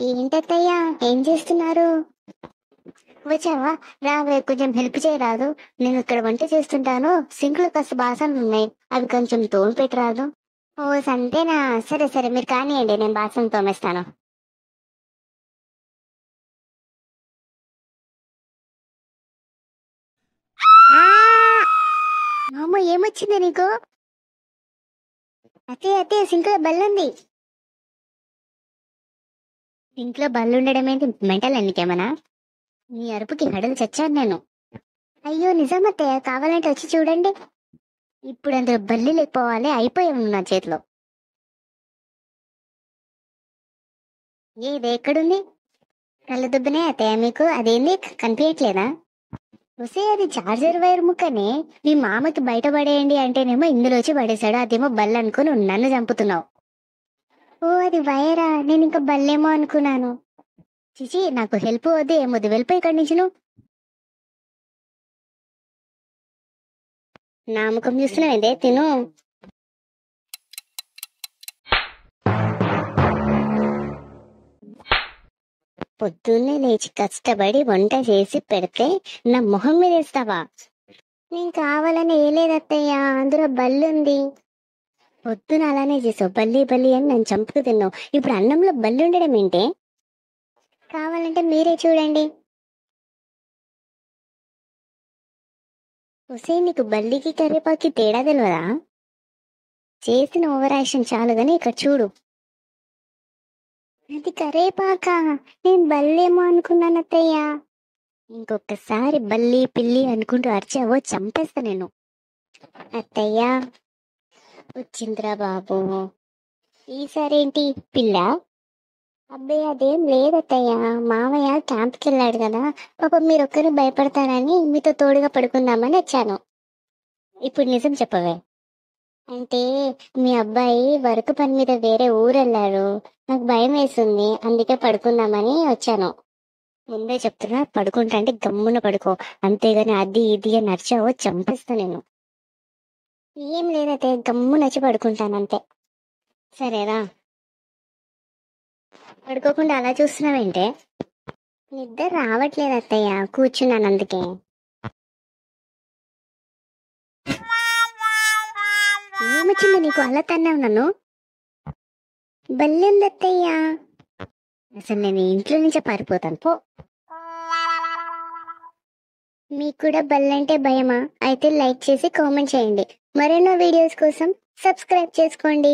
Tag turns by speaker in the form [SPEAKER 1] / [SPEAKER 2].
[SPEAKER 1] ఏంటత్తయ్యా ఏం చేస్తున్నారు? వచ్చావా? రావే, కొంచెం హెల్ప్ చేయరాదు? నేను ఇక్కడ వంట చేస్తుంటాను. సింక్ లో కాస్త బాసనలు ఉన్నాయి, అవి కొంచెం తోమి పెట్టరాదు? ఓ సంతేనా? సరే సరే, మీరు కానివ్వండి, నేను బాసనలు తోమేస్తాను. ఆ! అమ్మో, ఏమొచ్చింది నీకు? అత్తయ్య సింక్ లో బల్లుంది. సింక్ లో బల్లు ఉండడం ఏంటి? మెంటల్ నీకేమన్నా? నీ అరుపుకి హడలు చచ్చాను నేను. అయ్యో నిజమత్తయ్య, కావాలంటే వచ్చి చూడండి. ఇప్పుడు అందులో బల్లి లేకపోవాలి, అయిపోయావు నా చేతిలో. ఇది ఎక్కడుంది? కళ్ళ దుబ్బనే అత్తయ్య మీకు? అదేంది కనిపించట్లేదా? వస్తే అది చార్జర్ వైర్ ముక్కనే. మీ మామకి బయట పడేయండి అంటేనేమో ఇందులోచి పడేశాడు, అదేమో బల్లి అనుకుని నన్ను చంపుతున్నావు. ఓ అది వైరా, నేను ఇంకా బల్లేమో అనుకున్నాను. చిచి, నాకు హెల్ప్ వద్దు ఏమొద్దు, వెళ్ళిపోయి ఇక్కడి నుంచి నువ్వు. నా ముఖం చూస్తున్నావు ఇదే, తిను. పొద్దున్నే లేచి కష్టపడి వంట చేసి పెడితే నా మొహం మీద వేస్తావా? నేను కావాలని వేయలేదత్తయ్య, అందులో బల్లుంది. పొద్దున అలానే చేసావు, బల్లి బల్లి అని నన్ను చంపుకు తిన్నావు. ఇప్పుడు అన్నంలో బల్లి ఉండడం ఏంటే? కావాలంటే మీరే చూడండి. ఒసే, నీకు బల్లికి కరివేపాకి తేడా తెలియదా? చేసిన ఓవర్ యాక్షన్ చాలు గాని ఇక్కడ చూడు. అది కరివేపాక? నేను బల్లేమో అనుకున్నాను అత్తయ్య. ఇంకొకసారి బల్లి పిల్లి అనుకుంటూ అరిచావో చంపేస్తా నేను. అత్తయ్య వచ్చిందిరా బాబు. ఈసారి ఏంటి పిల్ల? అబ్బాయి అదేం లేదత్తయ్య, మావయ్య క్యాంప్కి వెళ్ళాడు కదా, పాపం మీరు ఒక్కరు భయపడతారని మీతో తోడుగా పడుకుందామని వచ్చాను. ఇప్పుడు నిజం చెప్పవే. అంటే మీ అబ్బాయి వర్క్ పని మీద వేరే ఊరు వెళ్ళారు, నాకు భయం వేస్తుంది, అందుకే పడుకుందామని వచ్చాను. ముందే చెప్తున్నా, పడుకుంటా అంటే గమ్మున పడుకో, అంతేగాని అది ఇది అని నడిచావో చంపేస్తా నేను. ఏం లేదైతే గమ్మున వచ్చి పడుకుంటాను అంతే. సరేరా? పడుకోకుండా అలా చూస్తున్నావేంటే? నిద్ర రావట్లేదు అత్తయ్య, కూర్చున్నాను అందుకే. ఏమొచ్చింది నీకు? అలా తన్నావు నన్ను? బల్లింది అత్తయ్య. అసలు నేను ఇంట్లో నుంచే పారిపోతాను పో. మీకు కూడా బల్లంటే భయమా? అయితే లైక్ చేసి కామెంట్ చేయండి. మరెన్నో వీడియోస్ కోసం సబ్స్క్రైబ్ చేసుకోండి.